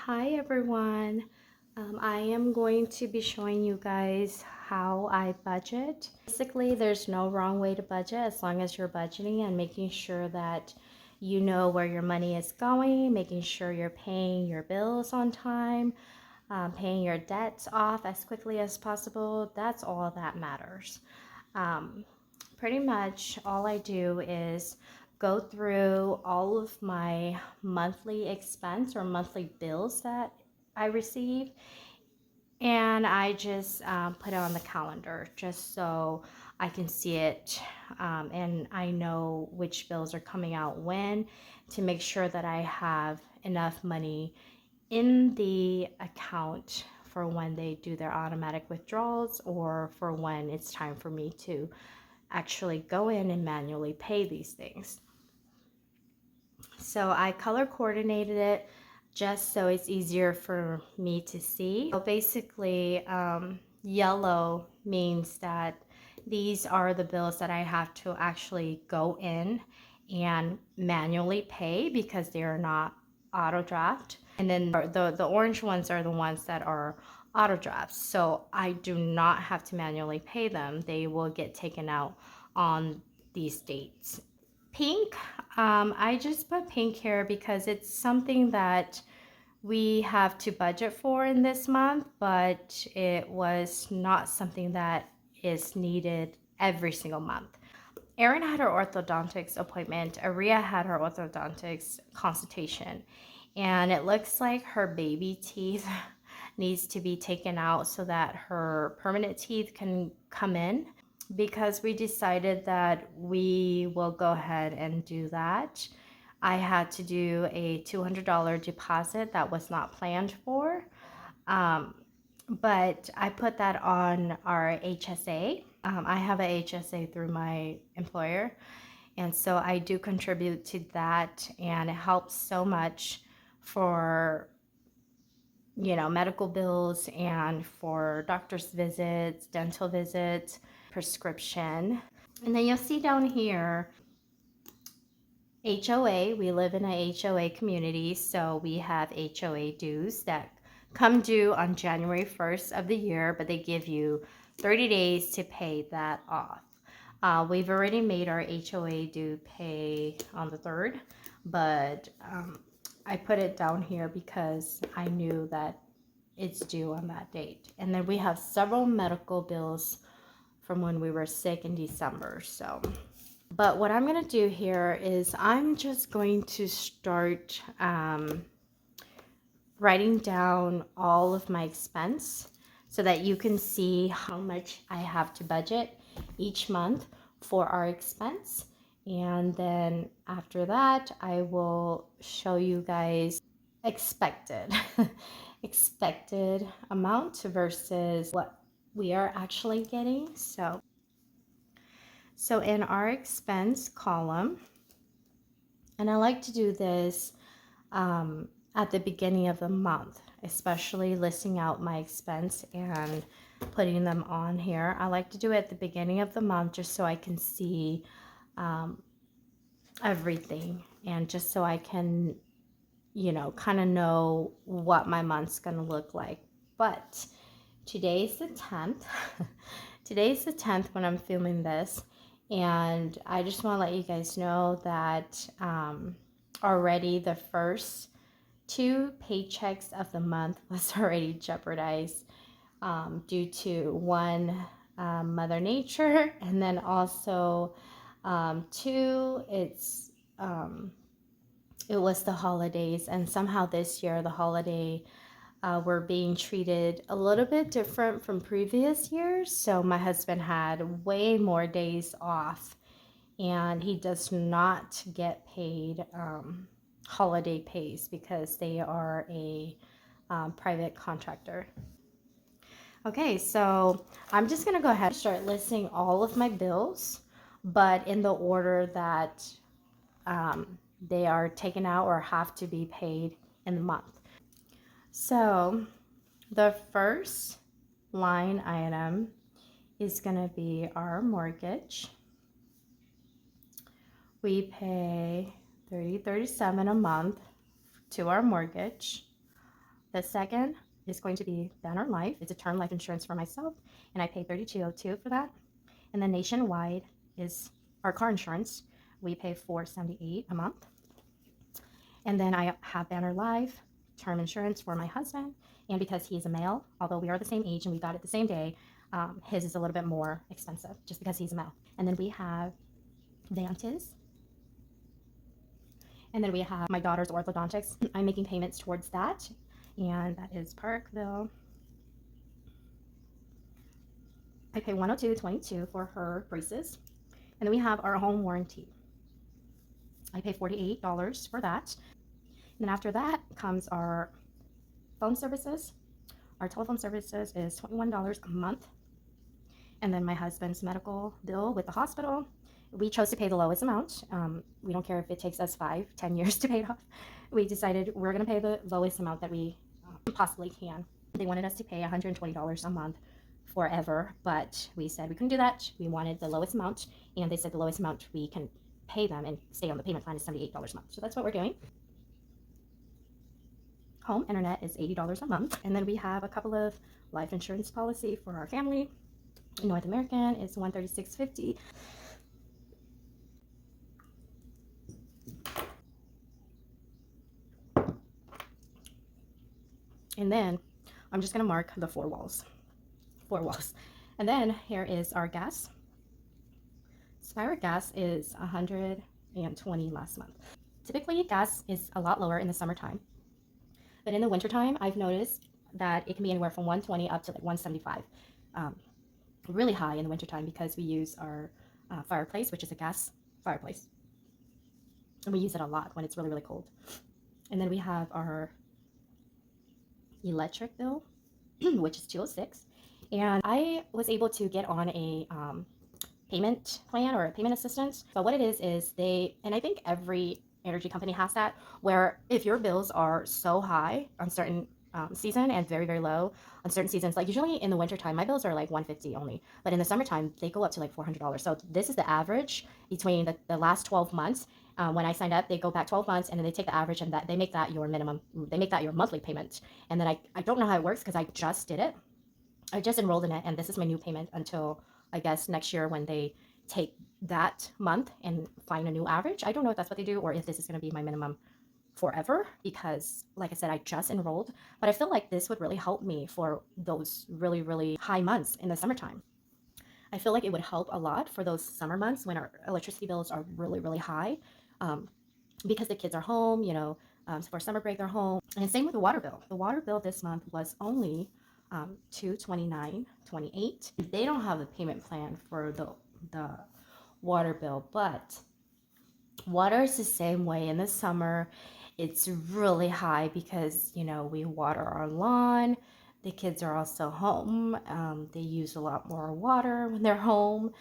Hi everyone. I am going to be showing you guys how I budget. Basically, there's no wrong way to budget as long as you're budgeting and making sure that you know where your money is going, making sure you're paying your bills on time, paying your debts off as quickly as possible. That's all that matters. Um, Pretty much all I do is go through all of my monthly expense or monthly bills that I receive, and I just put it on the calendar just so I can see it, and I know which bills are coming out when, to make sure that I have enough money in the account for when they do their automatic withdrawals or for when it's time for me to actually go in and manually pay these things. So I color coordinated it just so it's easier for me to see. So basically, yellow means that these are the bills that I have to actually go in and manually pay because they are not auto draft. And then the orange ones are the ones that are auto drafts. So I do not have to manually pay them. They will get taken out on these dates. Pink, I just put pink here because it's something that we have to budget for in this month, but it was not something that is needed every single month. Erin had her orthodontics appointment. Aria had her orthodontics consultation, and it looks like her baby teeth needs to be taken out so that her permanent teeth can come in, because we decided that we will go ahead and do that. I had to do a $200 deposit that was not planned for, um, but I put that on our HSA. I have a HSA through my employer, and so I do contribute to that, and it helps so much for medical bills and for doctor's visits, dental visits, prescription. And then you'll see down here, HOA. We live in a HOA community, so we have HOA dues that come due on January 1st of the year, but they give you 30 days to pay that off. We've already made our HOA due pay on the 3rd, but I put it down here because I knew that it's due on that date. And then we have several medical bills from when we were sick in December. So, but what I'm going to do here is I'm just going to start writing down all of my expense so that you can see how much I have to budget each month for our expense. And then after that, I will show you guys expected expected amount versus what we are actually getting. So in our expense column, and I like to do this at the beginning of the month, especially listing out my expense and putting them on here. I like to do it at the beginning of the month just so I can see everything, and just so I can, kind of know what my month's going to look like. But today's the 10th. Today's the 10th when I'm filming this. And I just want to let you guys know that already the first 2 paychecks of the month was already jeopardized due to one, Mother Nature, and then also 2, it was the holidays, and somehow this year the holiday were being treated a little bit different from previous years. So my husband had way more days off, and he does not get paid holiday pays because they are a private contractor. Okay, so I'm just gonna go ahead and start listing all of my bills, but in the order that they are taken out or have to be paid in the month. So the first line item is going to be our mortgage. We pay $30.37 a month to our mortgage. The second is going to be Banner Life. It's a term life insurance for myself, and I pay $32.02 for that. And then Nationwide is our car insurance. We pay $478 a month. And then I have Banner Life term insurance for my husband. And because he's a male, although we are the same age and we got it the same day, his is a little bit more expensive just because he's a male. And then we have Vantis. And then we have my daughter's orthodontics. I'm making payments towards that. And that is Parkville. I pay $102.22 for her braces. And then we have our home warranty. I pay $48 for that. And then after that comes our phone services. Our telephone services is $21 a month. And then my husband's medical bill with the hospital. We chose to pay the lowest amount. We don't care if it takes us 5-10 years to pay it off. We decided we're going to pay the lowest amount that we possibly can. They wanted us to pay $120 a month forever, but we said we couldn't do that. We wanted the lowest amount, and they said the lowest amount we can pay them and stay on the payment plan is $78 a month. So that's what we're doing. Home internet is $80 a month. And then we have a couple of life insurance policy for our family. North American is $136.50. And then I'm just gonna mark the four walls. And then here is our gas. Spire gas is $120 last month. Typically gas is a lot lower in the summertime, but in the wintertime I've noticed that it can be anywhere from $120 up to like $175. Really high in the wintertime because we use our fireplace, which is a gas fireplace, and we use it a lot when it's really, really cold. And then we have our electric bill, which is $206. And I was able to get on a payment plan or a payment assistance. So what it is they, and I think every energy company has that, where if your bills are so high on certain season and very, very low on certain seasons, like usually in the wintertime, my bills are like $150 only, but in the summertime, they go up to like $400. So this is the average between the last 12 months. When I signed up, they go back 12 months and then they take the average and that they make that your minimum, they make that your monthly payment. And then I don't know how it works because I just did it. I just enrolled in it, and this is my new payment until I guess next year when they take that month and find a new average. I don't know if that's what they do or if this is going to be my minimum forever, because like I said, I just enrolled, but I feel like this would really help me for those really, really high months in the summertime. I feel like it would help a lot for those summer months when our electricity bills are really, really high, because the kids are home, you know, so for summer break they're home. And same with the water bill. The water bill this month was only $229.28. They don't have a payment plan for the water bill, but water is the same way in the summer. It's really high because, you know, we water our lawn. The kids are also home. They use a lot more water when they're home.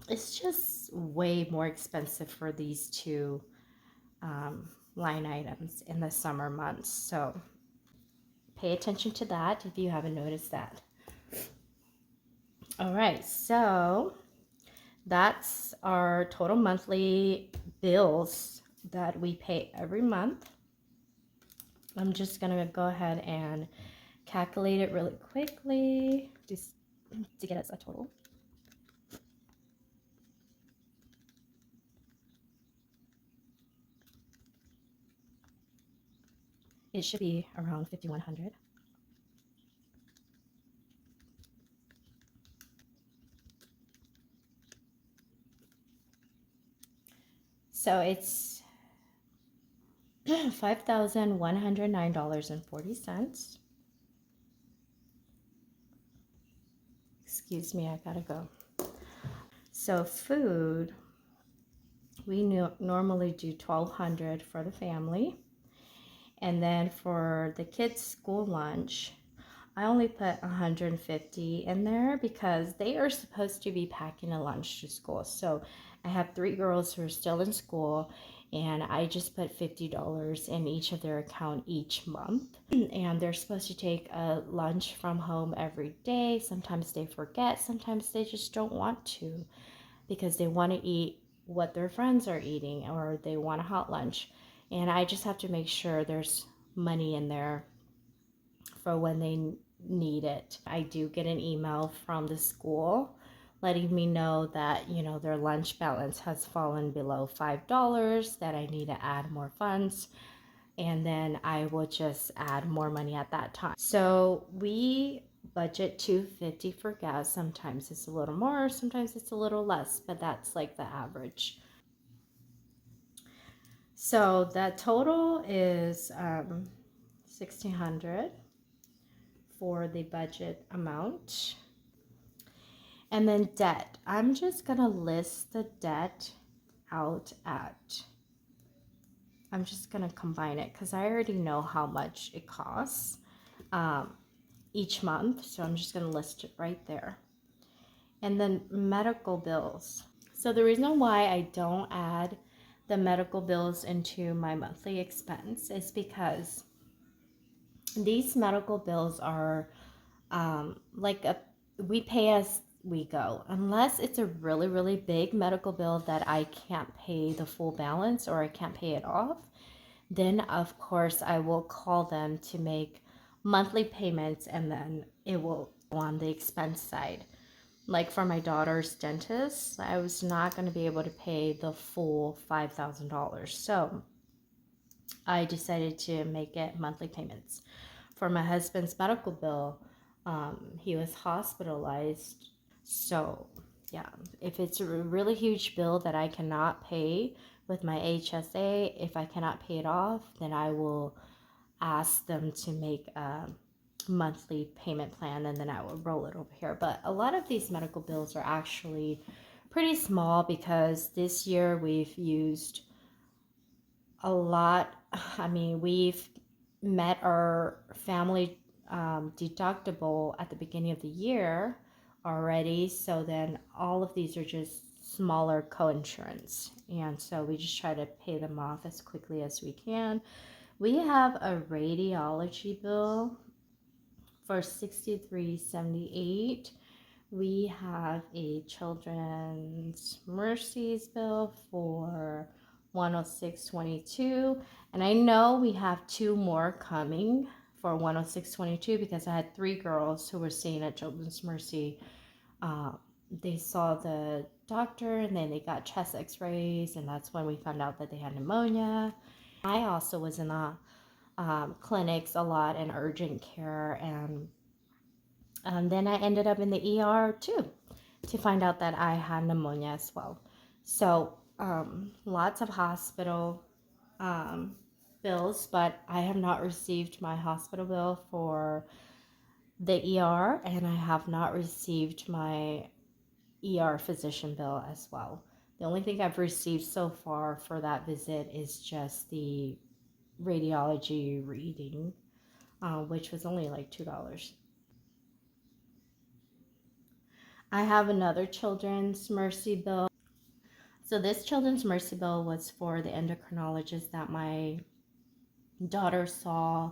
It's just way more expensive for these two line items in the summer months. So pay attention to that if you haven't noticed that. All right, so that's our total monthly bills that we pay every month. I'm just gonna go ahead and calculate it really quickly just to get us a total. It should be around 5,100. So it's $5,109.40. Excuse me, I gotta go. So food, we normally do $1,200 for the family. And then for the kids' school lunch, I only put $150 in there because they are supposed to be packing a lunch to school. So I have 3 girls who are still in school, and I just put $50 in each of their account each month. And they're supposed to take a lunch from home every day. Sometimes they forget, sometimes they just don't want to because they want to eat what their friends are eating or they want a hot lunch. And I just have to make sure there's money in there for when they need it. I do get an email from the school letting me know that, you know, their lunch balance has fallen below $5, that I need to add more funds, and then I will just add more money at that time. So we budget $2.50 for gas. Sometimes it's a little more, sometimes it's a little less, but that's like the average. So that total is 1,600 for the budget amount. And then debt. I'm just gonna list the debt out at, I'm just gonna combine it because I already know how much it costs each month. So I'm just gonna list it right there. And then medical bills. So the reason why I don't add the medical bills into my monthly expense is because these medical bills are we pay as we go. Unless it's a really, really big medical bill that I can't pay the full balance or I can't pay it off, then of course I will call them to make monthly payments, and then it will go on the expense side. Like for my daughter's dentist, I was not going to be able to pay the full $5,000. So I decided to make it monthly payments. For my husband's medical bill, he was hospitalized. So, yeah, if it's a really huge bill that I cannot pay with my HSA, if I cannot pay it off, then I will ask them to make a monthly payment plan, and then I will roll it over here. But a lot of these medical bills are actually pretty small because this year we've used a lot. I mean, we've met our family deductible at the beginning of the year already. So then all of these are just smaller co-insurance. And so we just try to pay them off as quickly as we can. We have a radiology bill for $63.78. We have a children's mercies bill for $106.22, and I know we have two more coming for $106.22 because I had three girls who were staying at Children's Mercy. They saw the doctor and then they got chest x-rays, and that's when we found out that they had pneumonia. I also was in the clinics a lot in urgent care, and then I ended up in the ER too to find out that I had pneumonia as well. So lots of hospital bills, but I have not received my hospital bill for the ER, and I have not received my ER physician bill as well. The only thing I've received so far for that visit is just the radiology reading, which was only like $2. I have another children's mercy bill. So this children's mercy bill was for the endocrinologist that my daughter saw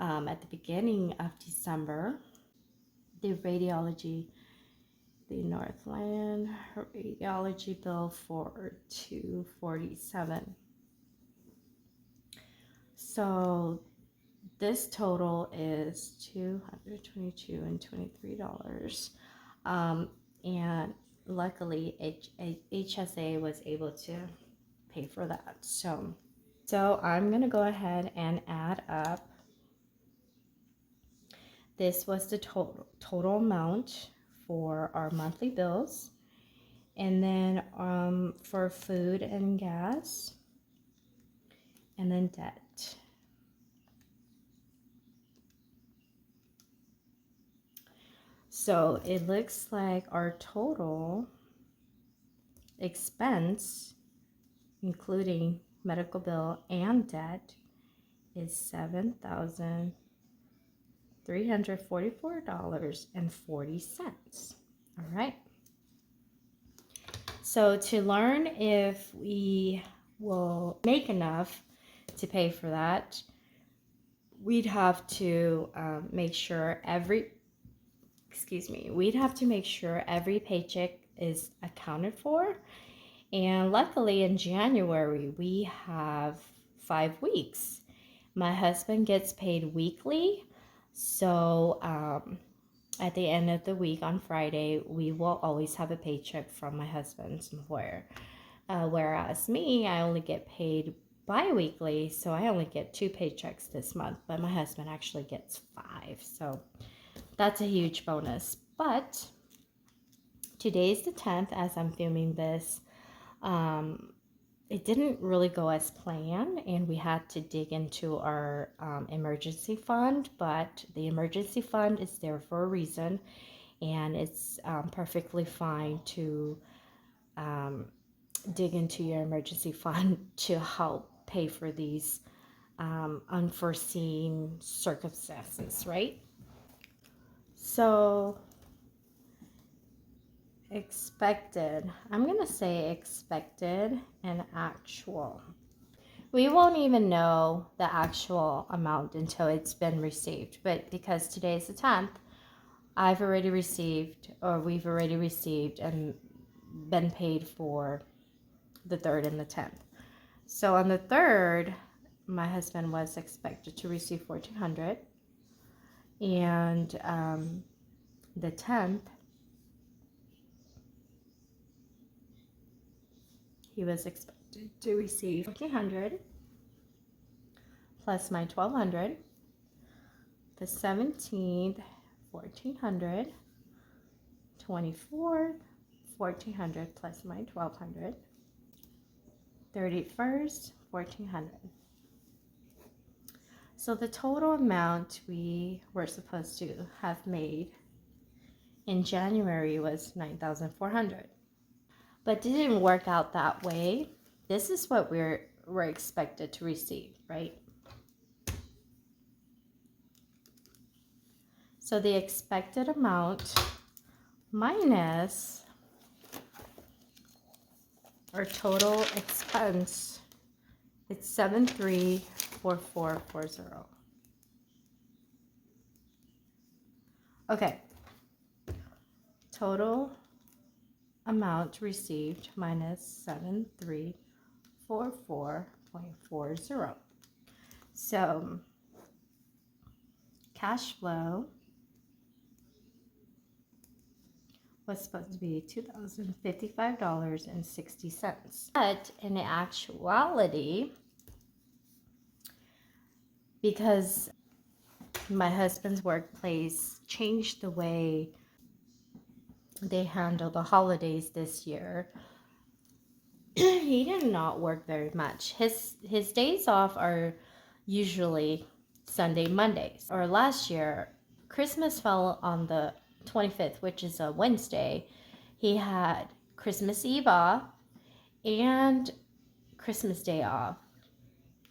at the beginning of December. The radiology, the Northland radiology bill for $247. So this total is $222 and $23. And luckily HSA was able to pay for that. So I'm gonna go ahead and add up. This was the total amount for our monthly bills, and then for food and gas, and then debt. So it looks like our total expense, including medical bill and debt, is $7,344.40. All right. So to learn if we will make enough to pay for that, we'd have to make sure every paycheck is accounted for. And luckily in January, we have 5 weeks. My husband gets paid weekly, so at the end of the week on Friday, we will always have a paycheck from my husband's employer. Whereas me, I only get paid bi-weekly, so I only get 2 paychecks this month, but my husband actually gets 5, so that's a huge bonus. But today's the 10th as I'm filming this. It didn't really go as planned, and we had to dig into our emergency fund, but the emergency fund is there for a reason, and it's perfectly fine to dig into your emergency fund to help pay for these unforeseen circumstances, right? So expected, I'm gonna say expected and actual. We won't even know the actual amount until it's been received, but because today is the 10th, I've already received, or we've already received and been paid for the 3rd and the 10th. So on the 3rd, my husband was expected to receive $1,400, and the 10th, he was expected to receive $1,400 plus my $1,200. The 17th, $1,400. 24th, $1,400 plus my $1,200. 31st, $1,400. So the total amount we were supposed to have made in January was $9,400. But it didn't work out that way. This is what we're expected to receive, right? So the expected amount minus our total expense, it's 734440. Okay. Total amount received minus 7344.40. So cash flow was supposed to be $2,055.60. But in actuality, because my husband's workplace changed the way they handle the holidays this year, he did not work very much. His days off are usually Sunday, Mondays. Or last year, Christmas fell on the 25th, which is a Wednesday. He had Christmas Eve off and Christmas Day off.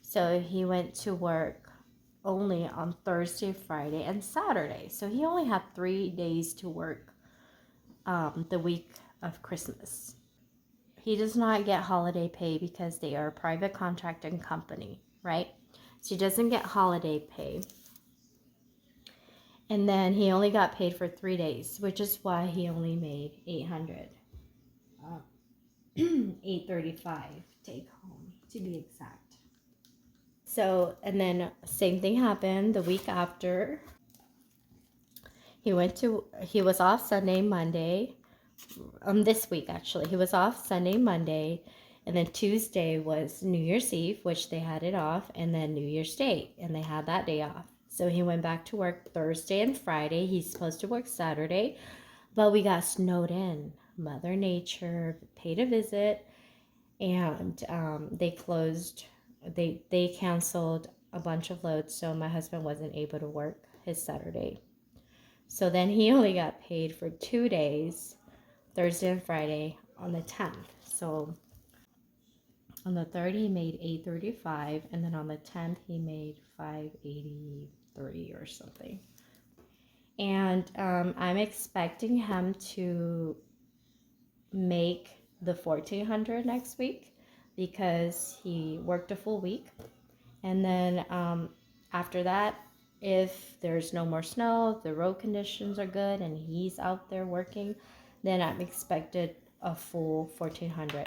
So he went to work only on Thursday, Friday, and Saturday. So he only had 3 days to work the week of Christmas. He does not get holiday pay because they are a private contracting company, right? So he doesn't get holiday pay. And then he only got paid for 3 days, which is why he only made $800. $835 take home, to be exact. So, and then same thing happened the week after. He was off Sunday, Monday. This week actually. He was off Sunday, Monday, and then Tuesday was New Year's Eve, which they had it off, and then New Year's Day, and they had that day off. So he went back to work Thursday and Friday. He's supposed to work Saturday, but we got snowed in. Mother Nature paid a visit, and they canceled a bunch of loads, so my husband wasn't able to work his Saturday. So then he only got paid for 2 days, Thursday and Friday, on the 10th. So on the 3rd he made $835, and then on the 10th he made $583 or something. And I'm expecting him to make the $1,400 next week because he worked a full week. And then after that, if there's no more snow, the road conditions are good, and he's out there working, then I'm expected a full $1,400.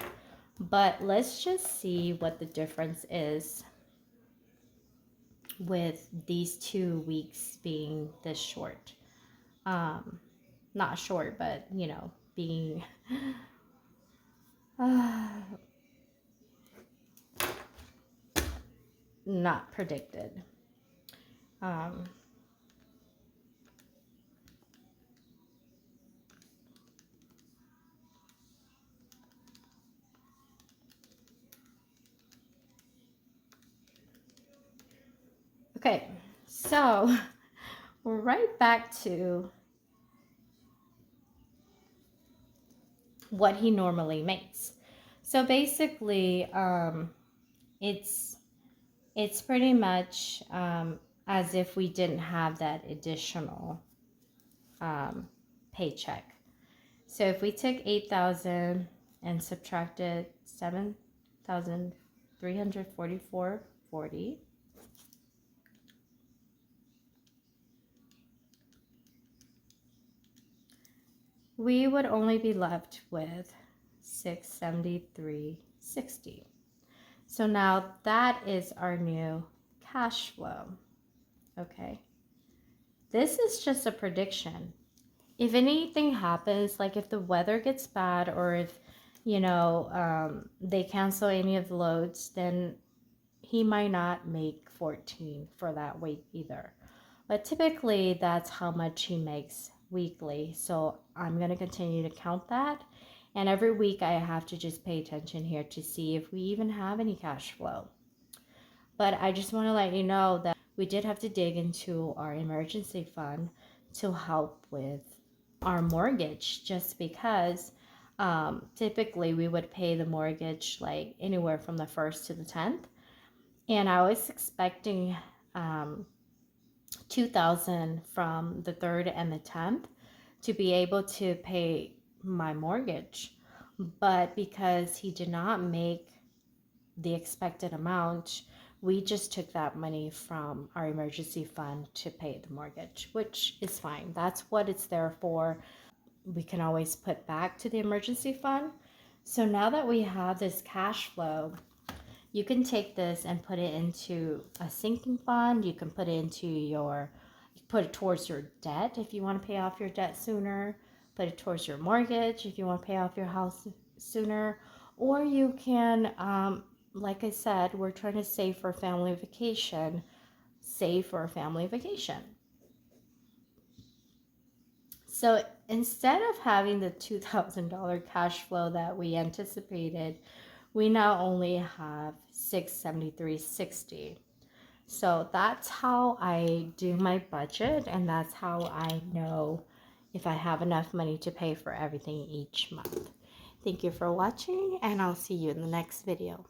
But let's just see what the difference is with these 2 weeks being this short. Not short, but you know, being not predicted. Um, okay, so we're right back to what he normally makes. So basically, it's pretty much as if we didn't have that additional um, paycheck. So if we took 8,000 and subtracted 7,344.40, we would only be left with 673.60. So now that is our new cash flow. Okay. This is just a prediction. If anything happens, like if the weather gets bad or if, you know, they cancel any of the loads, then he might not make 14 for that week either. But typically that's how much he makes weekly. So I'm going to continue to count that. And every week I have to just pay attention here to see if we even have any cash flow. But I just want to let you know that we did have to dig into our emergency fund to help with our mortgage, just because typically we would pay the mortgage like anywhere from the 1st to the 10th. And I was expecting 2,000 from the 3rd and the 10th to be able to pay my mortgage. But because he did not make the expected amount, we just took that money from our emergency fund to pay the mortgage, which is fine. That's what it's there for. We can always put back to the emergency fund. So now that we have this cash flow, you can take this and put it into a sinking fund. You can put it into put it towards your debt if you want to pay off your debt sooner. Put it towards your mortgage if you want to pay off your house sooner. Or you can, like I said, we're trying to save for family vacation. Save for a family vacation. So instead of having the $2,000 cash flow that we anticipated, we now only have $673.60. So that's how I do my budget, and that's how I know if I have enough money to pay for everything each month. Thank you for watching, and I'll see you in the next video.